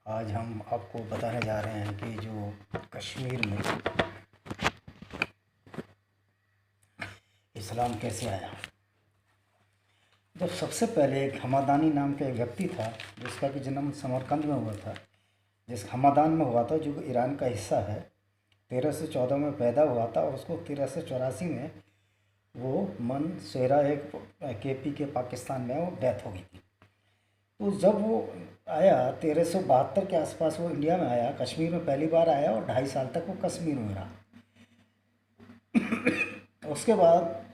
आज हम आपको बताने जा रहे हैं कि जो कश्मीर में इस्लाम कैसे आया। जब सबसे पहले एक हमादानी नाम का एक व्यक्ति था जिसका कि जन्म समरकंद में हुआ था, जिस हमादान में हुआ था जो ईरान का हिस्सा है। 1314 में पैदा हुआ था और उसको 1384 में वो मनसेरा एक केपी के पाकिस्तान में वो डेथ हो गई थी। तो जब वो आया 1372 के आसपास वो इंडिया में आया, कश्मीर में पहली बार आया और 2.5 साल तक वो कश्मीर में रहा। उसके बाद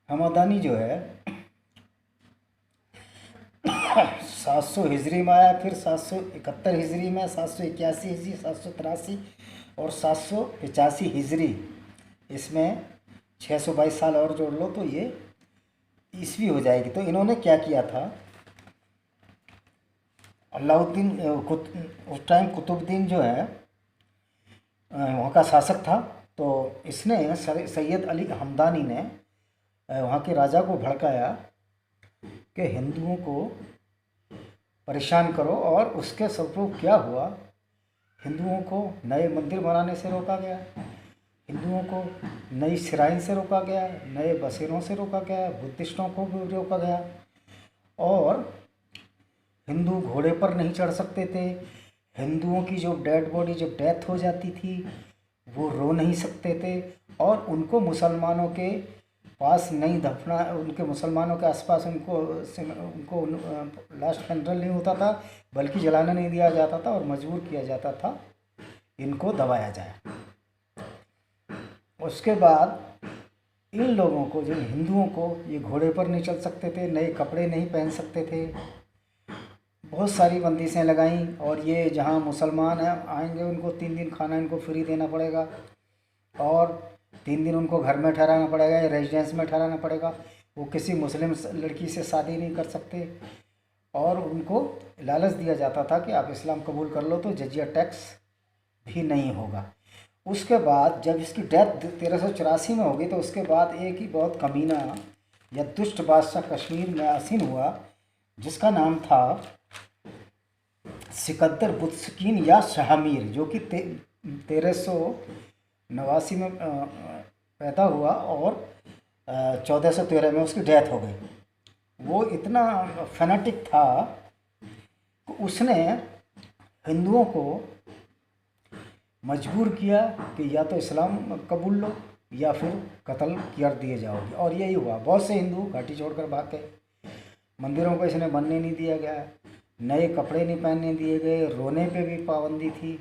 हमादानी जो है 700 हिजरी में आया, फिर 771 हिजरी में, 781 हिजरी, 783 और 785 हिजरी। इसमें 622 साल और जोड़ लो तो ये ईस्वी हो जाएगी। तो इन्होंने क्या किया था, अलाउद्दीन उस टाइम कुतुबुद्दीन जो है वहाँ का शासक था। तो इसने सैयद अली हमदानी ने वहाँ के राजा को भड़काया कि हिंदुओं को परेशान करो, और उसके स्वरूप क्या हुआ, हिंदुओं को नए मंदिर बनाने से रोका गया, हिंदुओं को नई श्राइन से रोका गया, नए बसेरों से रोका गया, बुद्धिस्टों को भी रोका गया, और हिंदू घोड़े पर नहीं चढ़ सकते थे। हिंदुओं की जो डेड बॉडी जब डेथ हो जाती थी वो रो नहीं सकते थे, और उनको मुसलमानों के पास नहीं दफना, उनके मुसलमानों के आसपास उनको लास्ट फनरल नहीं होता था, बल्कि जलाने नहीं दिया जाता था और मजबूर किया जाता था इनको दबाया जाए। उसके बाद इन लोगों को, जो हिंदुओं को, ये घोड़े पर नहीं चल सकते थे, नए कपड़े नहीं पहन सकते थे, बहुत सारी बंदिशें लगाई। और ये जहाँ मुसलमान हैं आएंगे उनको 3 दिन खाना इनको फ्री देना पड़ेगा, और 3 दिन उनको घर में ठहराना पड़ेगा या रेजिडेंस में ठहराना पड़ेगा। वो किसी मुस्लिम लड़की से शादी नहीं कर सकते, और उनको लालच दिया जाता था कि आप इस्लाम कबूल कर लो तो जजिया टैक्स भी नहीं होगा। उसके बाद जब इसकी डेथ 1384 में होगी तो उसके बाद एक ही बहुत कमीना या दुष्ट बादशाह कश्मीर में आसीन हुआ जिसका नाम था सिकंदर बुत्सकीन या शाहमीर, जो कि 1389 में पैदा हुआ और 1413 में उसकी डेथ हो गई। वो इतना फैनेटिक था कि उसने हिंदुओं को मजबूर किया कि या तो इस्लाम कबूल लो या फिर कत्ल कर दिए जाओगे, और यही हुआ। बहुत से हिंदू घाटी छोड़कर भाग गए, मंदिरों को इसने बनने नहीं दिया गया, नए कपड़े नहीं पहनने दिए गए, रोने पे भी पाबंदी थी,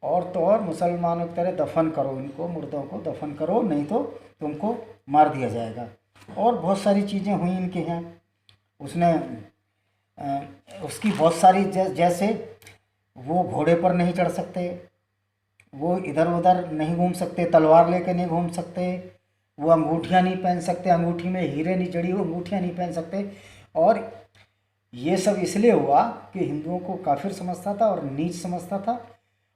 और तो और मुसलमानों की तरह दफन करो इनको, मुर्दों को दफन करो, नहीं तो तुमको मार दिया जाएगा। और बहुत सारी चीज़ें हुई इनके यहाँ। उसने उसकी बहुत सारी जैसे वो घोड़े पर नहीं चढ़ सकते, वो इधर उधर नहीं घूम सकते, तलवार लेकर नहीं घूम सकते, वो अंगूठियाँ नहीं पहन सकते, अंगूठी में हीरे नहीं जड़ी हुई अंगूठियाँ नहीं पहन सकते। और ये सब इसलिए हुआ कि हिंदुओं को काफिर समझता था और नीच समझता था,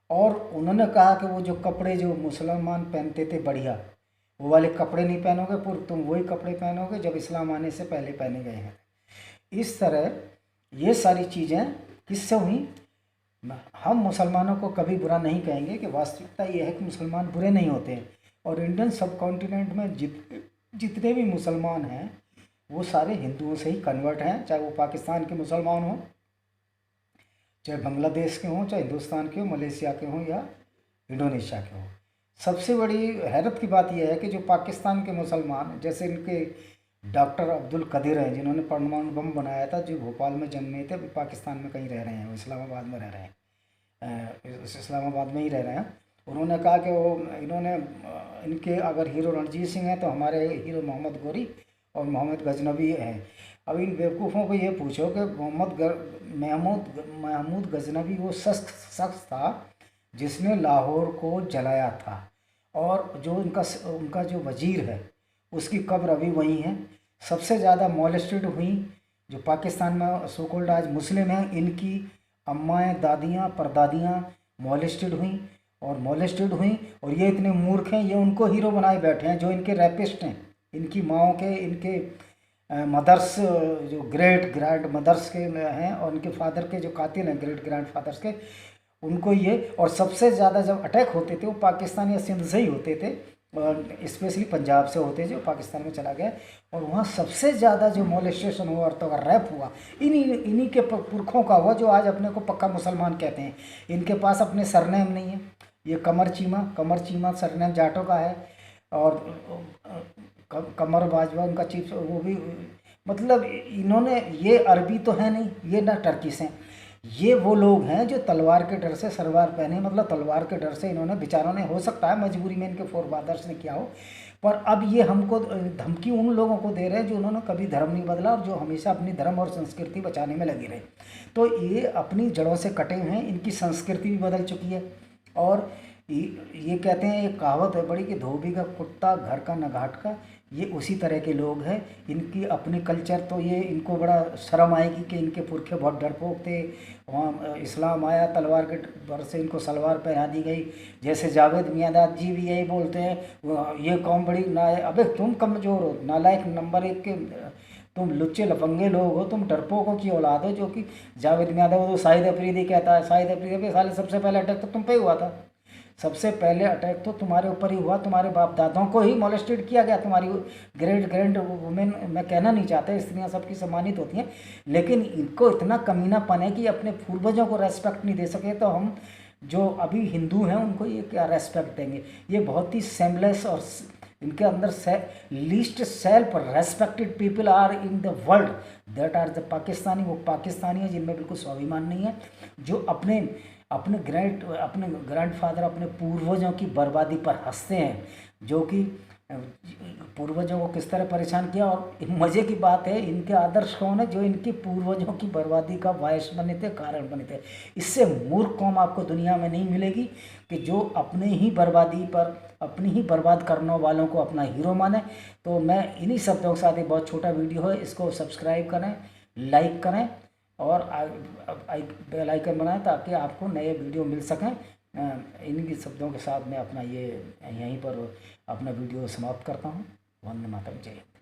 और उन्होंने कहा कि वो जो कपड़े जो मुसलमान पहनते थे बढ़िया, वो वाले कपड़े नहीं पहनोगे, पर तुम वही कपड़े पहनोगे जब इस्लाम आने से पहले पहने गए हैं। इस तरह ये सारी चीज़ें किससे हुई। हम मुसलमानों को कभी बुरा नहीं कहेंगे कि वास्तविकता ये है कि मुसलमान बुरे नहीं होते हैं, और इंडियन सब कॉन्टिनेंट में जितने भी मुसलमान हैं वो सारे हिंदुओं से ही कन्वर्ट हैं, चाहे वो पाकिस्तान के मुसलमान हों, चाहे बांग्लादेश के हों, चाहे हिंदुस्तान के हों, मलेशिया के हों या इंडोनेशिया के हों। सबसे बड़ी हैरत की बात यह है कि जो पाकिस्तान के मुसलमान, जैसे इनके डॉक्टर अब्दुल कदीर हैं जिन्होंने परमाणु बम बनाया था, जो भोपाल में जन्मे थे, अभी पाकिस्तान में कहीं रह रहे हैं, वो इस्लामाबाद में रह रहे हैं, इस्लामाबाद में ही रह रहे हैं। उन्होंने कहा कि वो इन्होंने इनके अगर हीरो रणजीत सिंह हैं तो हमारे हीरो मोहम्मद गौरी और मोहम्मद गजनबी हैं। अब इन बेवकूफ़ों को ये पूछो कि महमूद गजनबी वो शख्स था जिसने लाहौर को जलाया था, और जो उनका जो वजीर है उसकी कब्र अभी वहीं है। सबसे ज़्यादा मॉलेस्टेड हुई जो पाकिस्तान में सो कॉल्ड आज मुस्लिम हैं, इनकी अम्माएँ, दादियाँ, परदादियाँ मॉलेस्टेड हुई, और ये इतने मूर्ख हैं, ये उनको हीरो बनाए बैठे हैं जो इनके रैपिस्ट हैं, इनकी माओं के, इनके मदर्स जो ग्रेट ग्रैंड मदर्स के हैं और उनके फादर के जो कातिल हैं ग्रेट ग्रैंड फादर्स के, उनको ये, और सबसे ज़्यादा जब अटैक होते थे वो पाकिस्तान या सिंध से ही होते थे, और स्पेशली पंजाब से होते जो पाकिस्तान में चला गया, और वहाँ सबसे ज़्यादा जो मोलेस्टेशन हुआ औरतों का रैप हुआ इन्हीं के पुरखों का हुआ, जो आज अपने को पक्का मुसलमान कहते हैं। इनके पास अपने सरनेम नहीं है। ये कमर चीमा सरनेम जाटों का है, और कमर बाजवा उनका चीफ, वो भी मतलब इन्होंने, ये अरबी तो है नहीं, ये ना टर्किश हैं, ये वो लोग हैं जो तलवार के डर से सलवार पहने, मतलब तलवार के डर से इन्होंने बेचारों ने, हो सकता है मजबूरी में इनके फोरफादर्स ने किया हो, पर अब ये हमको धमकी उन लोगों को दे रहे हैं जो उन्होंने कभी धर्म नहीं बदला और जो हमेशा अपनी धर्म और संस्कृति बचाने में लगे रहे। तो ये अपनी जड़ों से कटे हुए हैं, इनकी संस्कृति भी बदल चुकी है। और ये कहते हैं, एक कहावत है बड़ी कि धोबी का कुत्ता घर का न घाट का, ये उसी तरह के लोग हैं। इनकी अपनी कल्चर, तो ये इनको बड़ा शर्म आएगी कि इनके पुरखे बहुत डरपोक थे, वहाँ इस्लाम आया तलवार के डर से इनको सलवार पहना दी गई। जैसे जावेद मियांदाद जी भी यही बोलते हैं, ये कौम बड़ी ना, अबे तुम कमज़ोर हो, नालायक नंबर 1 के, तुम लुच्चे लफंगे लोग हो, तुम डरपोकों की औलाद हो। जो कि जावेद मियांदाद तो शाहिद अफरीदी कहता है, शाहिद अफरीदी साले सबसे पहले अटैक तो तुम पे ही हुआ था, सबसे पहले अटैक तो तुम्हारे ऊपर ही हुआ, तुम्हारे बाप दादाओं को ही मोलेस्टेड किया गया, तुम्हारी ग्रेट ग्रैंड वुमेन, मैं कहना नहीं चाहता, स्त्रियां सबकी सम्मानित होती हैं, लेकिन इनको इतना कमीनापन है कि अपने पूर्वजों को रेस्पेक्ट नहीं दे सके, तो हम जो अभी हिंदू हैं उनको ये क्या रेस्पेक्ट देंगे। ये बहुत ही सेमलेस, और इनके अंदर least self respected people are in the world, that are the Pakistani. वो पाकिस्तानी है जिनमें बिल्कुल स्वाभिमान नहीं है, जो अपने ग्रैंडफादर, अपने पूर्वजों की बर्बादी पर हंसते हैं, जो कि पूर्वजों को किस तरह परेशान किया। और मज़े की बात है, इनके आदर्श कौन है, जो इनके पूर्वजों की बर्बादी का बायस बने थे, कारण बने थे। इससे मूर्ख कौम आपको दुनिया में नहीं मिलेगी कि जो अपने ही बर्बादी पर, अपनी ही बर्बाद करने वालों को अपना हीरो माने। तो मैं इन्हीं शब्दों के साथ, एक बहुत छोटा वीडियो है, इसको सब्सक्राइब करें, लाइक करें और बेल आइकन बनाएं ताकि आपको नए वीडियो मिल सकें। इन्हीं शब्दों के साथ मैं अपना ये यहीं पर अपना वीडियो समाप्त करता हूँ। वंदे मातरम, जय हिंद।